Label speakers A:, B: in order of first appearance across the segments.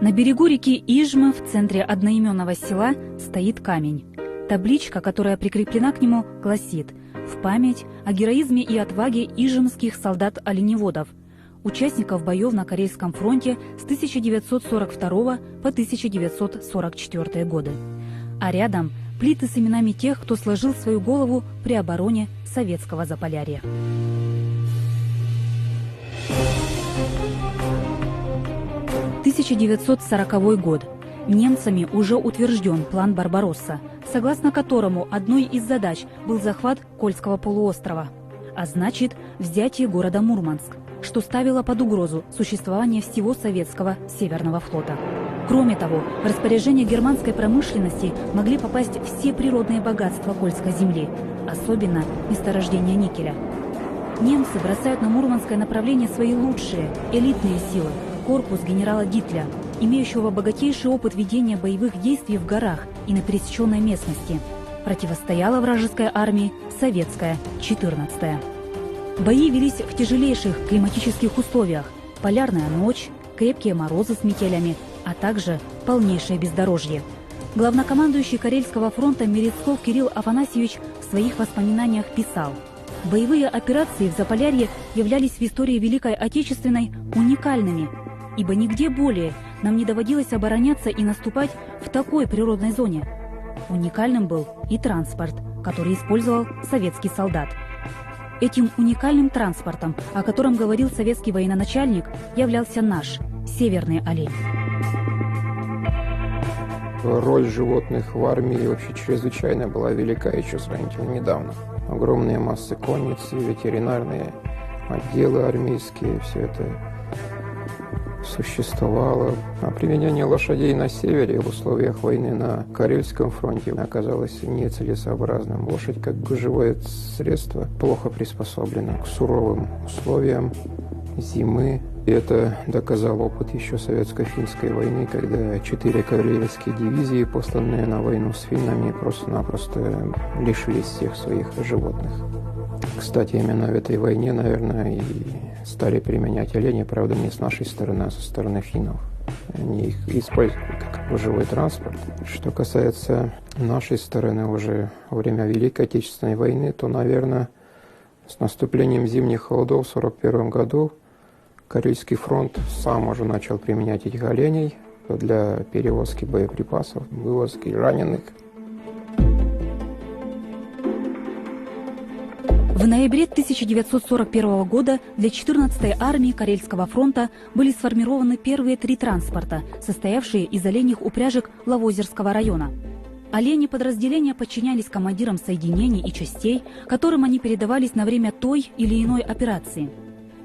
A: На берегу реки Ижма в центре одноименного села стоит камень. Табличка, которая прикреплена к нему, гласит: «В память о героизме и отваге ижемских солдат-оленеводов, участников боев на Карельском фронте с 1942 по 1944 годы». А рядом плиты с именами тех, кто сложил свою голову при обороне советского Заполярья. – 1940 год. Немцами уже утвержден план «Барбаросса», согласно которому одной из задач был захват Кольского полуострова, а значит взятие города Мурманск, что ставило под угрозу существование всего советского Северного флота. Кроме того, в распоряжение германской промышленности могли попасть все природные богатства Кольской земли, особенно месторождения никеля. Немцы бросают на мурманское направление свои лучшие, элитные силы, корпус генерала Гитлера, имеющего богатейший опыт ведения боевых действий в горах и на пересеченной местности. Противостояла вражеской армии советская, 14-я. Бои велись в тяжелейших климатических условиях: полярная ночь, крепкие морозы с метелями, а также полнейшее бездорожье. Главнокомандующий Карельского фронта Мерецков Кирилл Афанасьевич в своих воспоминаниях писал: «Боевые операции в Заполярье являлись в истории Великой Отечественной уникальными, ибо нигде более нам не доводилось обороняться и наступать в такой природной зоне». Уникальным был и транспорт, который использовал советский солдат. Этим уникальным транспортом, о котором говорил советский военачальник, являлся наш северный олень.
B: Роль животных в армии вообще чрезвычайно была велика еще сравнительно недавно. Огромные массы конницы, ветеринарные отделы армейские, все это существовало. А применение лошадей на севере в условиях войны на Карельском фронте оказалось нецелесообразным. Лошадь как гужевое средство плохо приспособлена к суровым условиям зимы. И это доказал опыт еще советско-финской войны, когда 4 кавалерийские дивизии, посланные на войну с финнами, просто-напросто лишились всех своих животных. Кстати, именно в этой войне, наверное, и стали применять оленей, правда, не с нашей стороны, а со стороны финнов. Они их использовали как живой транспорт. Что касается нашей стороны уже во время Великой Отечественной войны, то, наверное, с наступлением зимних холодов в 1941 году Карельский фронт сам уже начал применять этих оленей для перевозки боеприпасов, вывозки раненых.
A: В ноябре 1941 года для 14-й армии Карельского фронта были сформированы первые 3 транспорта, состоявшие из оленьих упряжек Лавозерского района. Олени подразделения подчинялись командирам соединений и частей, которым они передавались на время той или иной операции.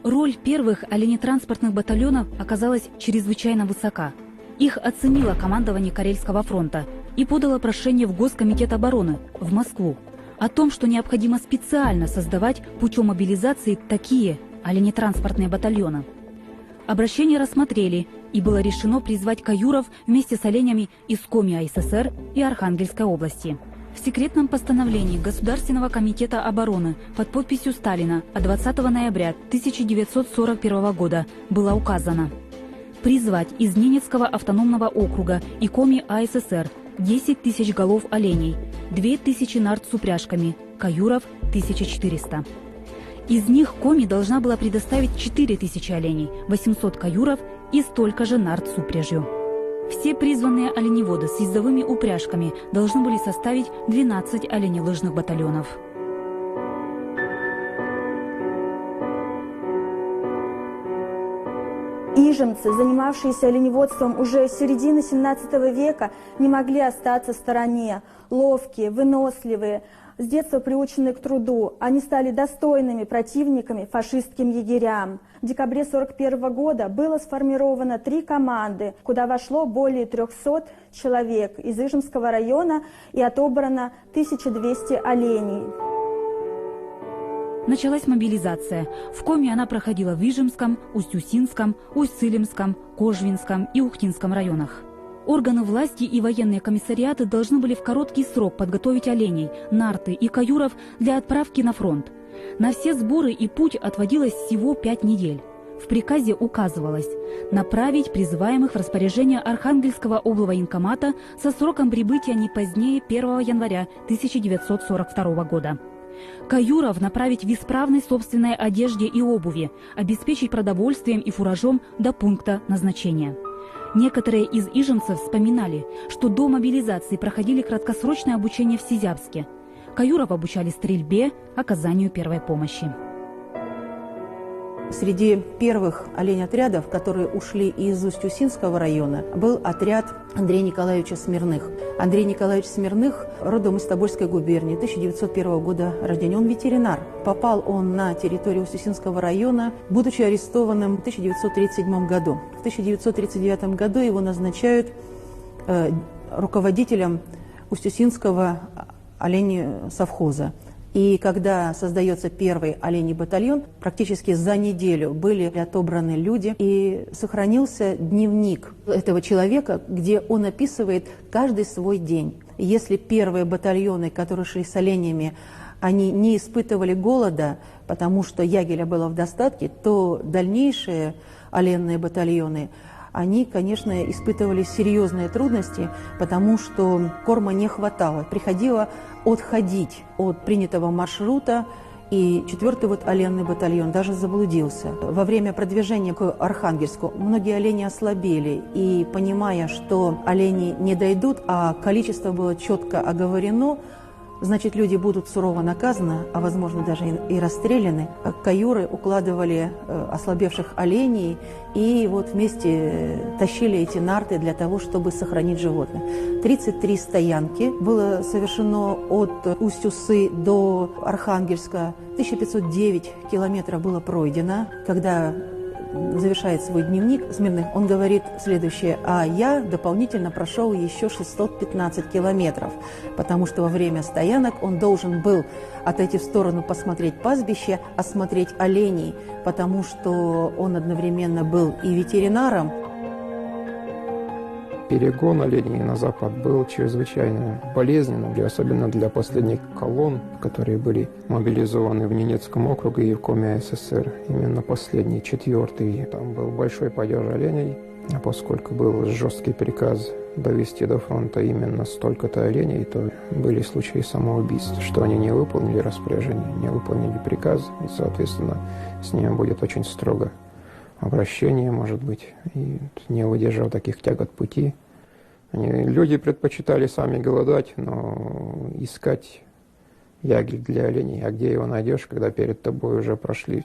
A: Роль первых оленетранспортных батальонов оказалась чрезвычайно высока. Их оценило командование Карельского фронта и подало прошение в Госкомитет обороны в Москву о том, что необходимо специально создавать путем мобилизации такие оленетранспортные батальоны. Обращение рассмотрели, и было решено призвать каюров вместе с оленями из Коми АССР и Архангельской области. В секретном постановлении Государственного комитета обороны под подписью Сталина от 20 ноября 1941 года было указано: призвать из Ненецкого автономного округа и Коми АССР 10 тысяч голов оленей, 2000 нарт с упряжками, каюров 1400. Из них Коми должна была предоставить 4000 оленей, 800 каюров и столько же нарт с упряжью. Все призванные оленеводы с ездовыми упряжками должны были составить 12 оленелыжных батальонов.
C: Ижемцы, занимавшиеся оленеводством уже с середины 17 века, не могли остаться в стороне. Ловкие, выносливые, с детства приученные к труду, они стали достойными противниками фашистским егерям. В декабре 1941 года было сформировано 3 команды, куда вошло более 300 человек из Ижемского района и отобрано 1200 оленей.
A: Началась мобилизация. В Коми она проходила в Ижемском, Усть-Усинском, Усть-Цилимском, Кожвинском и Ухтинском районах. Органы власти и военные комиссариаты должны были в короткий срок подготовить оленей, нарты и каюров для отправки на фронт. На все сборы и путь отводилось всего 5 недель. В приказе указывалось направить призываемых в распоряжение Архангельского облвоенкомата со сроком прибытия не позднее 1 января 1942 года. Каюров направить в исправной собственной одежде и обуви, обеспечить продовольствием и фуражом до пункта назначения. Некоторые из иженцев вспоминали, что до мобилизации проходили краткосрочное обучение в Сизявске. Каюров обучали стрельбе, оказанию первой помощи.
D: Среди первых оленотрядов, которые ушли из Усть-Усинского района, был отряд Андрея Николаевича Смирных. Андрей Николаевич Смирных родом из Тобольской губернии, 1901 года рождения. Он ветеринар. Попал он на территорию Усть-Усинского района, будучи арестованным в 1937 году. В 1939 году его назначают руководителем Усть-Усинского оленесовхоза. И когда создается первый оленей батальон, практически за неделю были отобраны люди, и сохранился дневник этого человека, где он описывает каждый свой день. Если первые батальоны, которые шли с оленями, они не испытывали голода, потому что ягеля было в достатке, то дальнейшие оленные батальоны, они, конечно, испытывали серьезные трудности, потому что корма не хватало. Приходило отходить от принятого маршрута, и 4-й оленный батальон даже заблудился. Во время продвижения к Архангельску многие олени ослабели, и, понимая, что олени не дойдут, а количество было четко оговорено, значит, люди будут сурово наказаны, а, возможно, даже и расстреляны. Каюры укладывали ослабевших оленей и вот вместе тащили эти нарты для того, чтобы сохранить животных. 33 стоянки было совершено от Усть-Усы до Архангельска. 1509 километров было пройдено. Когда завершает свой дневник Смирных, он говорит следующее: а я дополнительно прошел еще 615 километров, потому что во время стоянок он должен был отойти в сторону, посмотреть пастбище, осмотреть оленей, потому что он одновременно был и ветеринаром.
B: Перегон оленей на запад был чрезвычайно болезненным, и особенно для последних колонн, которые были мобилизованы в Ненецком округе и в Коме СССР. Именно последний, 4-й, там был большой падеж оленей, а поскольку был жесткий приказ довести до фронта именно столько-то оленей, то были случаи самоубийств, что они не выполнили распоряжение, не выполнили приказ, и, соответственно, с ними будет очень строго обращение, может быть, и не выдержав таких тягот пути. Люди предпочитали сами голодать, но искать ягель для оленей, а где его найдешь, когда перед тобой уже прошли.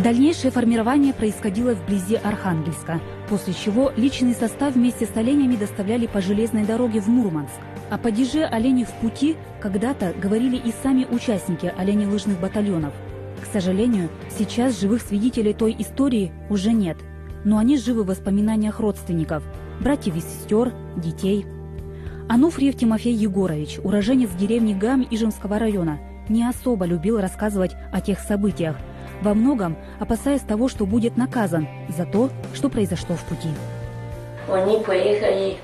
A: Дальнейшее формирование происходило вблизи Архангельска, после чего личный состав вместе с оленями доставляли по железной дороге в Мурманск. О падеже оленей в пути когда-то говорили и сами участники оленелыжных батальонов. К сожалению, сейчас живых свидетелей той истории уже нет, но они живы в воспоминаниях родственников, братьев и сестер, детей. Ануфриев Тимофей Егорович, уроженец деревни Гам Ижемского района, не особо любил рассказывать о тех событиях, во многом опасаясь того, что будет наказан за то, что произошло в пути.
E: Они поехали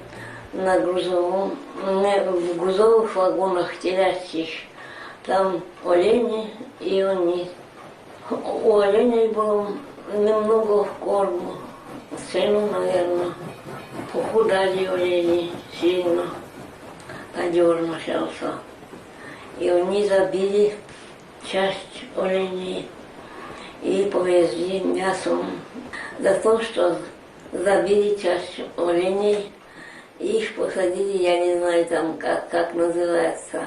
E: на в грузовых вагонах телячьих. Там олени и они. У оленей было немного корму, сыну, наверное. Похудали олени сильно, падеж начался. И они забили часть оленей и повезли мясом. За то, что забили часть оленей, их посадили, я не знаю там как называется.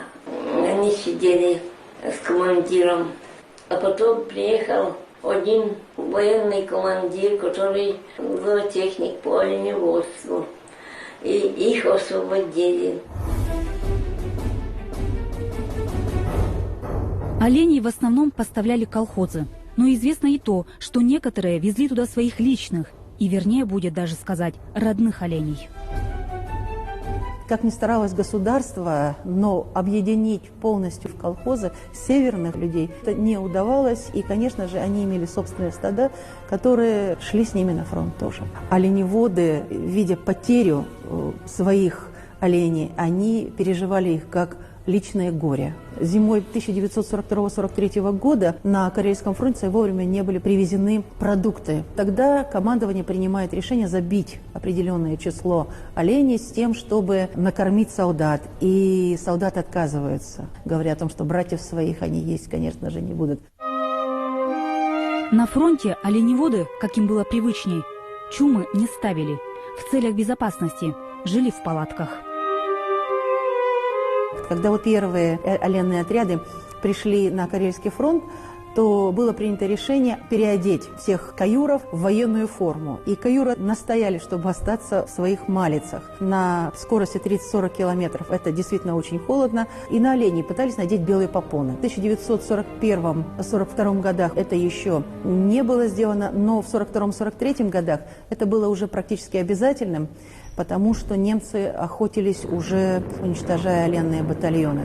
E: Они сидели с командиром. А потом приехал один военный командир, который был техник по оленеводству. И их освободили.
A: Оленей в основном поставляли колхозы. Но известно и то, что некоторые везли туда своих личных, и вернее будет даже сказать, родных оленей.
D: Как ни старалось государство, но объединить полностью в колхозы северных людей это не удавалось. И, конечно же, они имели собственные стада, которые шли с ними на фронт тоже. Оленеводы, видя потерю своих оленей, они переживали их как личное горе. зимой 1942-43 года на Карельском фронте вовремя не были привезены продукты. Тогда командование принимает решение забить определенное число оленей с тем, чтобы накормить солдат. И солдаты отказываются, говоря о том, что братьев своих они есть, конечно же, не будут.
A: На фронте оленеводы, как им было привычней, чумы не ставили. В целях безопасности жили в палатках.
D: Когда вот первые оленные отряды пришли на Карельский фронт, то было принято решение переодеть всех каюров в военную форму. И каюры настояли, чтобы остаться в своих малицах. На скорости 30-40 километров это действительно очень холодно. И на оленей пытались надеть белые попоны. В 1941-1942 годах это еще не было сделано, но в 1942-1943 годах это было уже практически обязательным, потому что немцы охотились уже, уничтожая оленные батальоны.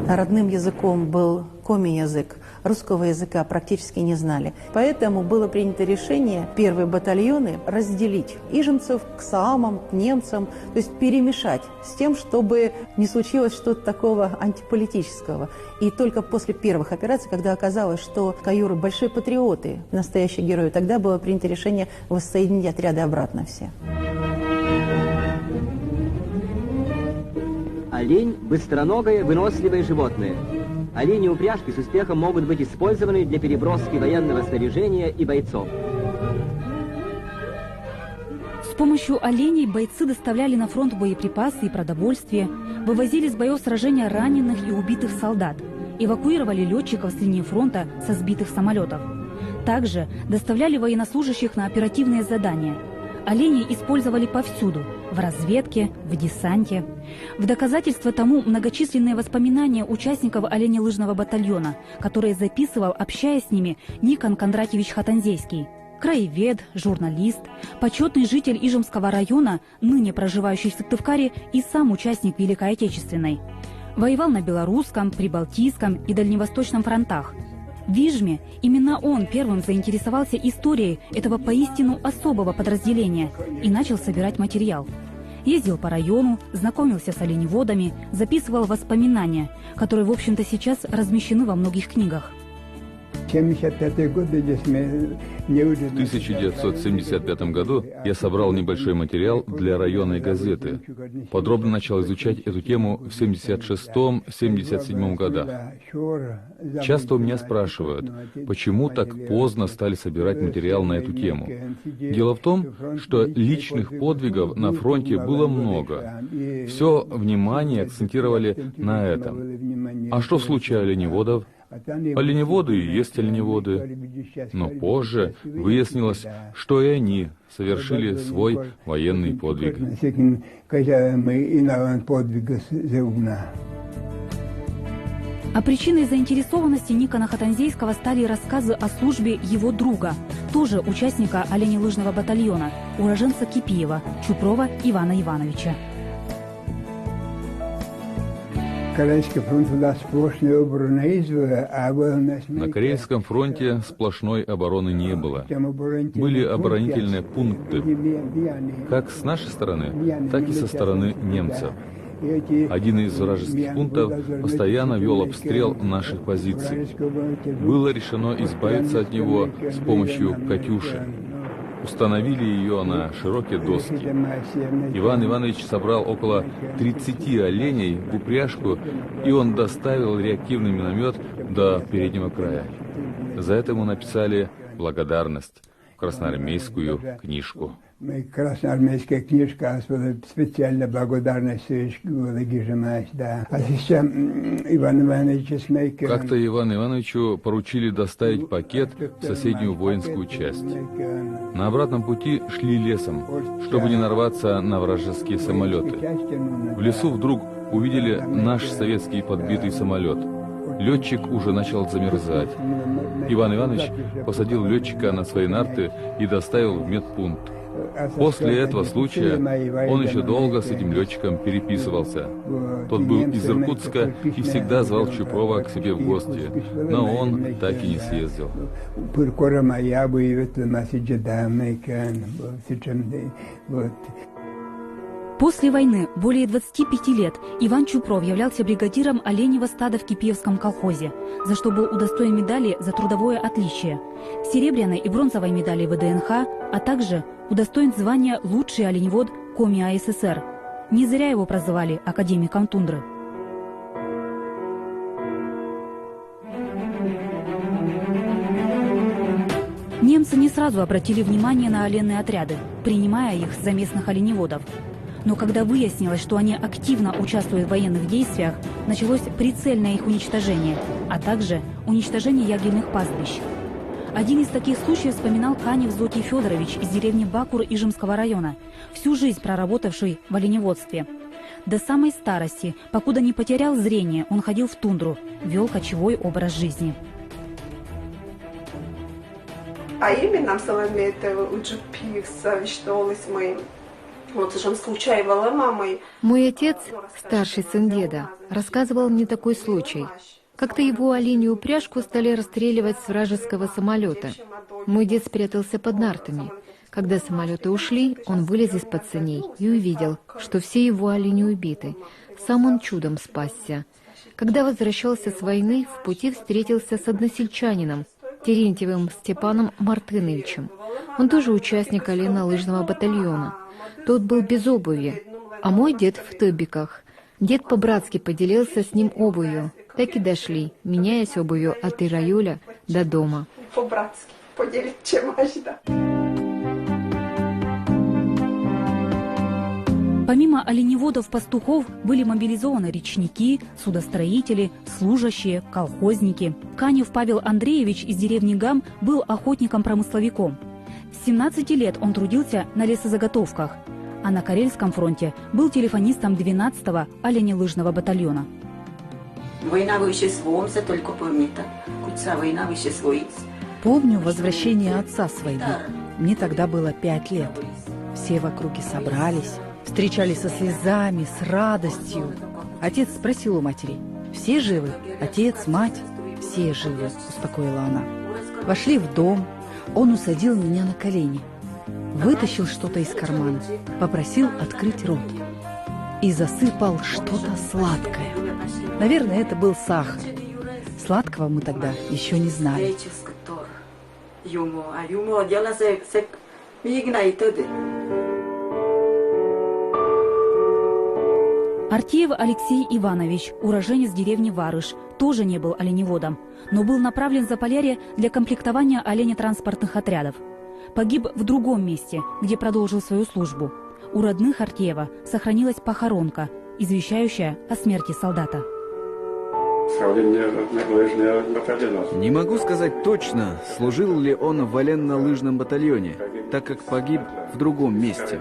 D: Родным языком был коми-язык, русского языка практически не знали. Поэтому было принято решение первые батальоны разделить ижемцев к саамам, к немцам, то есть перемешать с тем, чтобы не случилось что-то такого антиполитического. И только после первых операций, когда оказалось, что каюры большие патриоты, настоящие герои, тогда было принято решение воссоединить отряды обратно все.
F: Олень – быстроногое, выносливое животное. Олени упряжки с успехом могут быть использованы для переброски военного снаряжения и бойцов.
A: С помощью оленей бойцы доставляли на фронт боеприпасы и продовольствие, вывозили с боев сражения раненых и убитых солдат, эвакуировали летчиков с линии фронта со сбитых самолетов. Также доставляли военнослужащих на оперативные задания. Оленей использовали повсюду – в разведке, в десанте. В доказательство тому многочисленные воспоминания участников оленелыжного батальона, которые записывал, общаясь с ними, Никон Кондратьевич Хатанзейский. Краевед, журналист, почетный житель Ижемского района, ныне проживающий в Сыктывкаре и сам участник Великой Отечественной. Воевал на Белорусском, Прибалтийском и Дальневосточном фронтах. В Ижме именно он первым заинтересовался историей этого поистину особого подразделения и начал собирать материал. Ездил по району, знакомился с оленеводами, записывал воспоминания, которые, в общем-то, сейчас размещены во многих книгах.
G: В 1975 году я собрал небольшой материал для районной газеты. Подробно начал изучать эту тему в 1976-1977 годах. Часто у меня спрашивают, почему так поздно стали собирать материал на эту тему. Дело в том, что личных подвигов на фронте было много. Все внимание акцентировали на этом. А что в случае оленеводов? Оленеводы и есть оленеводы. Но позже выяснилось, что и они совершили свой военный подвиг.
A: А причиной заинтересованности Никона Хатанзейского стали рассказы о службе его друга, тоже участника оленелыжного батальона, уроженца Кипиева, Чупрова Ивана Ивановича.
G: На Карельском фронте сплошной обороны не было. Были оборонительные пункты, как с нашей стороны, так и со стороны немцев. Один из вражеских пунктов постоянно вел обстрел наших позиций. Было решено избавиться от него с помощью «Катюши». Установили ее на широкие доски. Иван Иванович собрал около 30 оленей в упряжку, и он доставил реактивный миномет до переднего края. За это ему написали благодарность в красноармейскую книжку. Красноармейская книжка, специально благодарность. Как-то Ивану Ивановичу поручили доставить пакет в соседнюю воинскую часть. На обратном пути шли лесом, чтобы не нарваться на вражеские самолеты. В лесу вдруг увидели наш советский подбитый самолет. Летчик уже начал замерзать. Иван Иванович посадил летчика на свои нарты и доставил в медпункт. После этого случая он еще долго с этим летчиком переписывался. Тот был из Иркутска и всегда звал Чупрова к себе в гости, но он так и не съездил.
A: После войны более 25 лет Иван Чупров являлся бригадиром оленьего стада в Кипиевском колхозе, за что был удостоен медали за трудовое отличие, серебряной и бронзовой медали ВДНХ, а также удостоен звания «Лучший оленевод Коми АССР». Не зря его прозвали академиком тундры. Немцы не сразу обратили внимание на оленные отряды, принимая их за местных оленеводов. Но когда выяснилось, что они активно участвуют в военных действиях, началось прицельное их уничтожение, а также уничтожение ягельных пастбищ. Один из таких случаев вспоминал Канев Зотий Федорович из деревни Бакур Ижемского района, всю жизнь проработавший в оленеводстве. До самой старости, покуда не потерял зрение, он ходил в тундру, вел кочевой образ жизни.
H: А именно самое это уже пивсовещалось моим. Вот же случаевала мамой.
I: Мой отец, старший сын деда, рассказывал мне такой случай. Как-то его оленью упряжку стали расстреливать с вражеского самолета. Мой дед спрятался под нартами. Когда самолеты ушли, он вылез из-под саней и увидел, что все его олени убиты. Сам он чудом спасся. Когда возвращался с войны, в пути встретился с односельчанином, Терентьевым Степаном Мартыновичем. Он тоже участник оленно-лыжного батальона. Тот был без обуви, а мой дед в тыбиках. Дед по-братски поделился с ним обувью. Так и дошли, меняясь обувью от Ираюля до дома.
H: По-братски поделить, чем ожидать.
A: Помимо оленеводов-пастухов были мобилизованы речники, судостроители, служащие, колхозники. Канев Павел Андреевич из деревни Гам был охотником-промысловиком. С 17 лет он трудился на лесозаготовках, а на Карельском фронте был телефонистом 12-го оленелыжного батальона.
J: Война выше сломся, только помните. Куца война выше слоится.
K: Помню возвращение отца с войны. Мне тогда было 5 лет. Все в округе собрались, встречали со слезами, с радостью. Отец спросил у матери: «Все живы? Отец, мать?» «Все живы», — успокоила она. Вошли в дом. Он усадил меня на колени, вытащил что-то из кармана, попросил открыть рот и засыпал что-то сладкое. Наверное, это был сахар. Сладкого мы тогда еще не знали.
A: Артеев Алексей Иванович, уроженец деревни Варыш, тоже не был оленеводом, но был направлен в Заполярье для комплектования оленетранспортных отрядов. Погиб в другом месте, где продолжил свою службу. У родных Артеева сохранилась похоронка, извещающая о смерти солдата.
L: Не могу сказать точно, служил ли он в военно-лыжном батальоне, так как погиб в другом месте.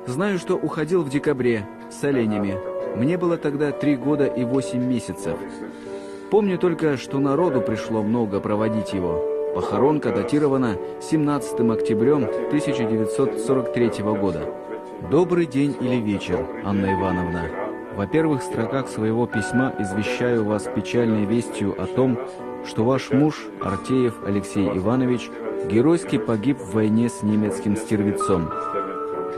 L: Знаю, что уходил в декабре с оленями. Мне было тогда 3 года и 8 месяцев. Помню только, что народу пришло много проводить его. Похоронка датирована 17 октябрем 1943 года. Добрый день или вечер, Анна Ивановна. В первых строках своего письма извещаю вас печальной вестью о том, что ваш муж, Артеев Алексей Иванович, геройски погиб в войне с немецким стервецом.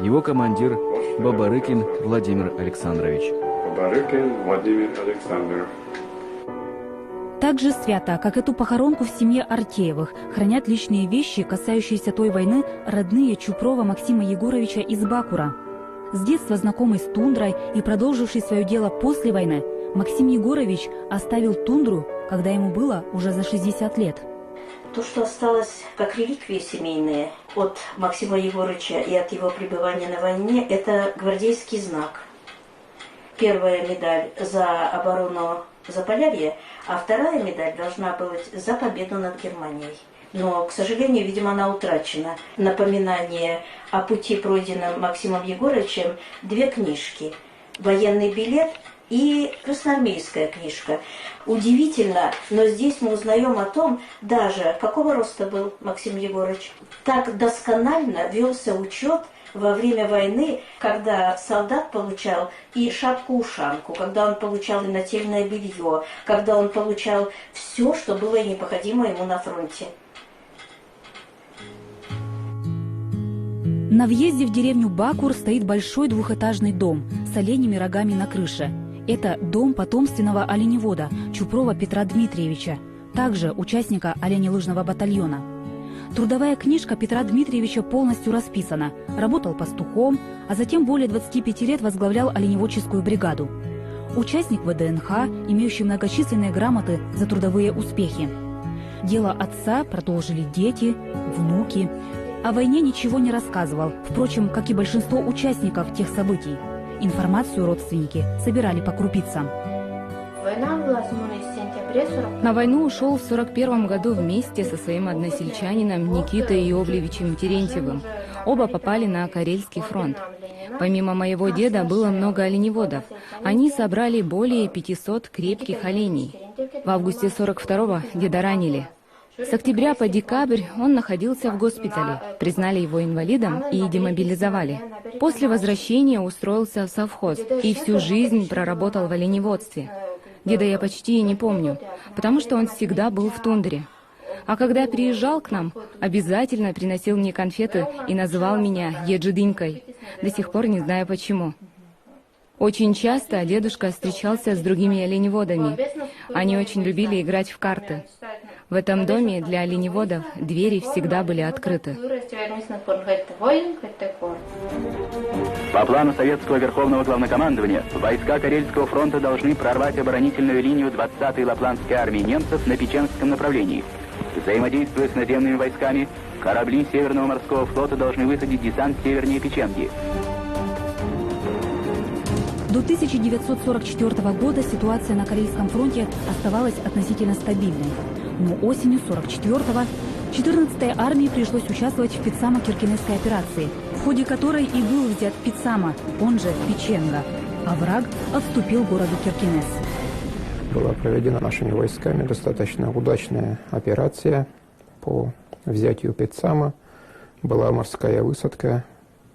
L: Его командир Бабарыкин Владимир Александрович.
M: Бабарыкин Владимир Александрович.
A: Так же свято, как эту похоронку в семье Артеевых, хранят личные вещи, касающиеся той войны, родные Чупрова Максима Егоровича из Бакура. С детства знакомый с тундрой и продолживший свое дело после войны, Максим Егорович оставил тундру, когда ему было уже за 60 лет.
E: То, что осталось как реликвии семейные от Максима Егоровича и от его пребывания на войне, это гвардейский знак. Первая медаль за оборону Заполярья, а вторая медаль должна быть за победу над Германией. Но, к сожалению, видимо, она утрачена. Напоминание о пути, пройденном Максимом Егоровичем, 2 книжки. «Военный билет» и красноармейская книжка. Удивительно, но здесь мы узнаем о том, даже какого роста был Максим Егорович. Так досконально велся учет во время войны, когда солдат получал и шапку-ушанку, когда он получал и нательное белье, когда он получал все, что было необходимо ему на фронте.
A: На въезде в деревню Бакур стоит большой двухэтажный дом с оленями рогами на крыше. Это дом потомственного оленевода Чупрова Петра Дмитриевича, также участника оленелыжного батальона. Трудовая книжка Петра Дмитриевича полностью расписана. Работал пастухом, а затем более 25 лет возглавлял оленеводческую бригаду. Участник ВДНХ, имеющий многочисленные грамоты за трудовые успехи. Дело отца продолжили дети, внуки. О войне ничего не рассказывал, впрочем, как и большинство участников тех событий. Информацию родственники собирали по крупицам.
I: На войну ушел в 1941 году вместе со своим односельчанином Никитой Иовлевичем Терентьевым. Оба попали на Карельский фронт. Помимо моего деда было много оленеводов. Они собрали более 500 крепких оленей. В августе 1942-го деда ранили. С октября по декабрь он находился в госпитале, признали его инвалидом и демобилизовали. После возвращения устроился в совхоз и всю жизнь проработал в оленеводстве. Деда я почти не помню, потому что он всегда был в тундре. А когда приезжал к нам, обязательно приносил мне конфеты и называл меня Еджидынькой. До сих пор не знаю почему. Очень часто дедушка встречался с другими оленеводами. Они очень любили играть в карты. В этом доме для оленеводов двери всегда были открыты.
N: По плану Советского Верховного Главнокомандования, войска Карельского фронта должны прорвать оборонительную линию 20-й Лапландской армии немцев на Печенском направлении. Взаимодействуя с наземными войсками, корабли Северного морского флота должны высадить десант севернее Печенги.
A: До 1944 года ситуация на Карельском фронте оставалась относительно стабильной. Но осенью 1944-го 14-й армии пришлось участвовать в Пицамо-Киркенесской операции, в ходе которой и был взят Пицамо, он же Печенга, а враг отступил к городу Киркенес.
B: Была проведена нашими войсками достаточно удачная операция по взятию Пицамо. Была морская высадка.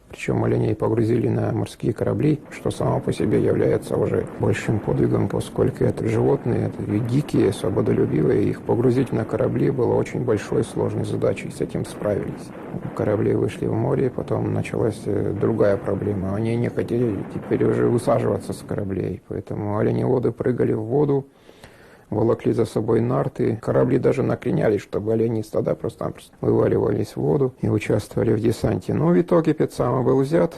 B: Причем оленей погрузили на морские корабли, что само по себе является уже большим подвигом, поскольку это животные, это дикие, свободолюбивые. Их погрузить на корабли было очень большой сложной задачей, с этим справились. Корабли вышли в море, потом началась другая проблема. Они не хотели теперь уже высаживаться с кораблей, поэтому оленеводы прыгали в воду, волокли за собой нарты. Корабли даже накренялись, чтобы олени стада просто-напросто вываливались в воду и участвовали в десанте. Но в итоге Пицамо был взят.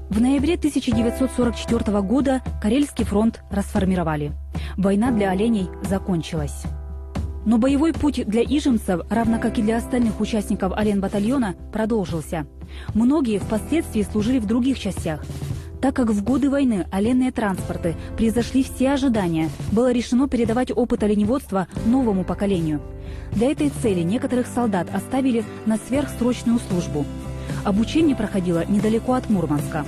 A: В ноябре 1944 года Карельский фронт расформировали. Война для оленей закончилась. Но боевой путь для ижемцев, равно как и для остальных участников оленбатальона, продолжился. Многие впоследствии служили в других частях. Так как в годы войны оленные транспорты превзошли все ожидания, было решено передавать опыт оленеводства новому поколению. Для этой цели некоторых солдат оставили на сверхсрочную службу. Обучение проходило недалеко от Мурманска.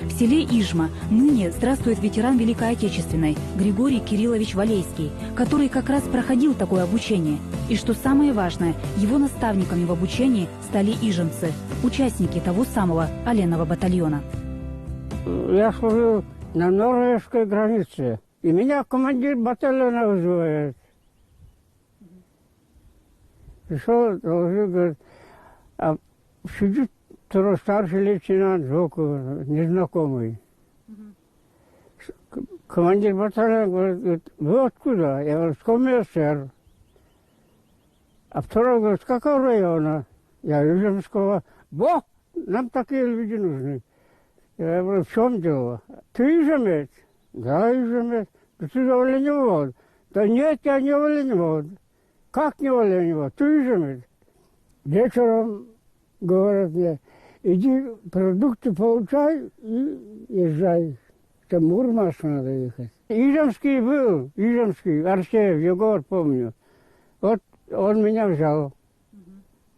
A: В селе Ижма ныне здравствует ветеран Великой Отечественной Григорий Кириллович Валейский, который как раз проходил такое обучение. И что самое важное, его наставниками в обучении стали ижемцы, участники того самого оленного батальона.
O: Я служил на норвежской границе, и меня командир батальона вызывает. Пришел, доложил, говорит, а сидит второй старший лейтенант сбоку, незнакомый. Командир батальона говорит, вы откуда? Я говорю, с КМСР. А второй говорит, с какого района? Я Ижемского. Бог, нам такие люди нужны. Я говорю, в чем дело? Ты ижемец? Да, ижемец. Да ты же оленевод. Да нет, я не оленевод. Как не оленевод? Ты ижемец. Вечером говорят мне, иди продукты получай и езжай. Это Мурманск надо ехать. Ижемский был, Ижемский, Арсеев, Егор, помню. Вот он меня взял.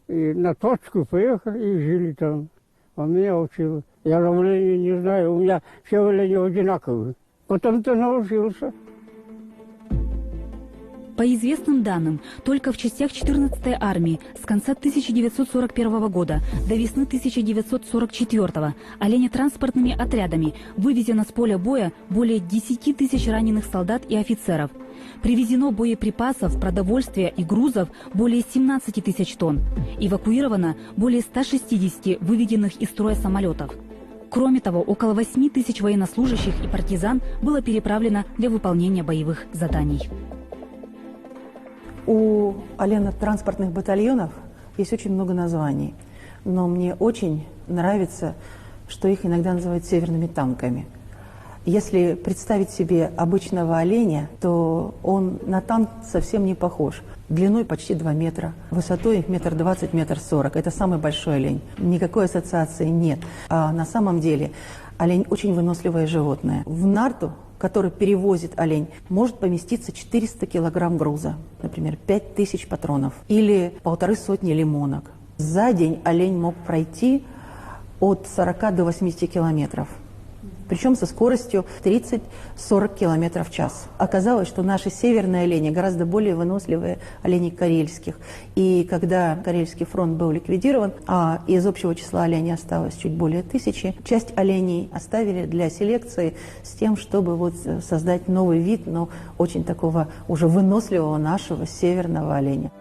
O: И на точку поехали и жили там. Он меня учил. Я же олени не знаю, у меня все олени одинаковые. Потом-то научился.
A: По известным данным, только в частях 14-й армии с конца 1941 года до весны 1944 оленетранспортными отрядами вывезено с поля боя более 10 тысяч раненых солдат и офицеров. Привезено боеприпасов, продовольствия и грузов более 17 тысяч тонн. Эвакуировано более 160 выведенных из строя самолетов. Кроме того, около 8 тысяч военнослужащих и партизан было переправлено для выполнения боевых заданий.
D: У оленотранспортных батальонов есть очень много названий, но мне очень нравится, что их иногда называют северными танками. Если представить себе обычного оленя, то он на танк совсем не похож. Длиной почти 2 метра, высотой 1,20 м, 1,40 м. Это самый большой олень. Никакой ассоциации нет. А на самом деле олень очень выносливое животное. В нарту, который перевозит олень, может поместиться 400 килограмм груза, например, 5000 патронов или 150 лимонок. За день олень мог пройти от 40 до 80 километров, причем со скоростью 30-40 километров в час. Оказалось, что наши северные олени гораздо более выносливые оленей карельских. И когда Карельский фронт был ликвидирован, а из общего числа оленей осталось чуть более 1000, часть оленей оставили для селекции с тем, чтобы вот создать новый вид, но очень такого уже выносливого нашего северного оленя.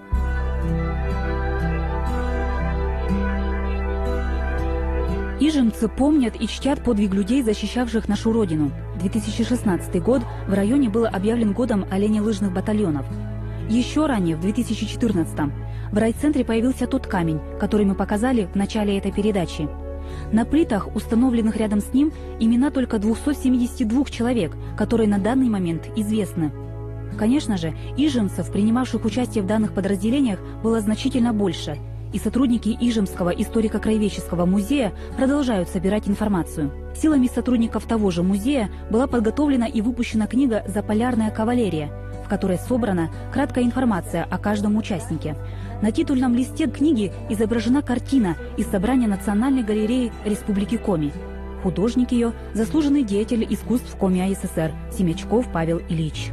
A: Ижемцы помнят и чтят подвиг людей, защищавших нашу родину. 2016 год в районе был объявлен годом оленелыжных батальонов. Еще ранее, в 2014-м, в райцентре появился тот камень, который мы показали в начале этой передачи. На плитах, установленных рядом с ним, имена только 272 человек, которые на данный момент известны. Конечно же, ижемцев, принимавших участие в данных подразделениях, было значительно больше. И сотрудники Ижемского историко-краеведческого музея продолжают собирать информацию. Силами сотрудников того же музея была подготовлена и выпущена книга «Заполярная кавалерия», в которой собрана краткая информация о каждом участнике. На титульном листе книги изображена картина из собрания Национальной галереи Республики Коми. Художник ее – заслуженный деятель искусств Коми АССР Семячков Павел Ильич.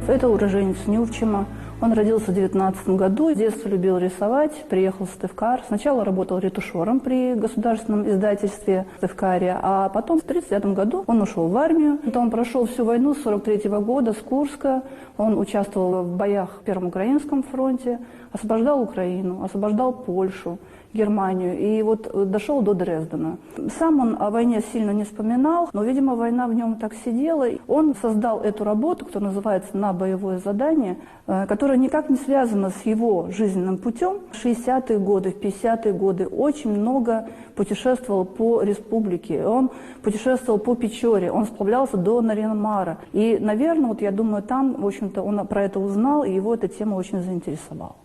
P: Это уроженец Нюрчима. Он родился в 19 году, с детства любил рисовать, приехал в Сыктывкар. Сначала работал ретушером при государственном издательстве в Сыктывкаре, а потом в 1939 году он ушел в армию. Он прошел всю войну с 1943 года, с Курска. Он участвовал в боях в Первом Украинском фронте, освобождал Украину, освобождал Польшу, Германию и вот дошел до Дрездена. Сам он о войне сильно не вспоминал, но, видимо, война в нем так сидела. Он создал эту работу, которая называется «На боевое задание», которая никак не связана с его жизненным путем. В 60-е годы, в 50-е годы очень много путешествовал по республике. Он путешествовал по Печоре, он сплавлялся до Нарьян-Мара. И, наверное, вот я думаю, там, в общем-то, он про это узнал, и его эта тема очень заинтересовала.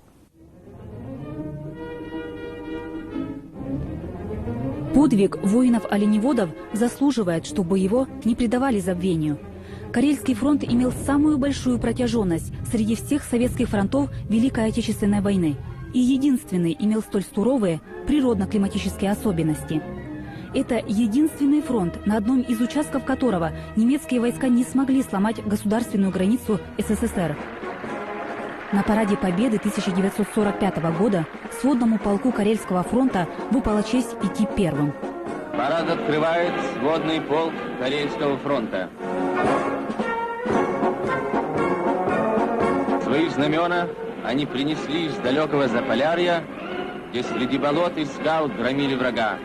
A: Подвиг воинов-оленеводов заслуживает, чтобы его не предавали забвению. Карельский фронт имел самую большую протяженность среди всех советских фронтов Великой Отечественной войны и единственный имел столь суровые природно-климатические особенности. Это единственный фронт, на одном из участков которого немецкие войска не смогли сломать государственную границу СССР. На параде Победы 1945 года сводному полку Карельского фронта выпала честь идти первым.
Q: Парад открывает сводный полк Карельского фронта. Свои знамена они принесли из далекого Заполярья, где среди болот и скал громили врага.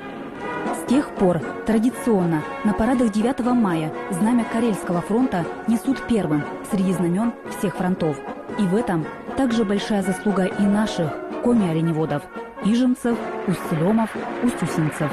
A: С тех пор традиционно на парадах 9 мая знамя Карельского фронта несут первым среди знамен всех фронтов. И в этом также большая заслуга и наших коми-оленеводов – ижемцев, усть-селемов, усть-усинцев.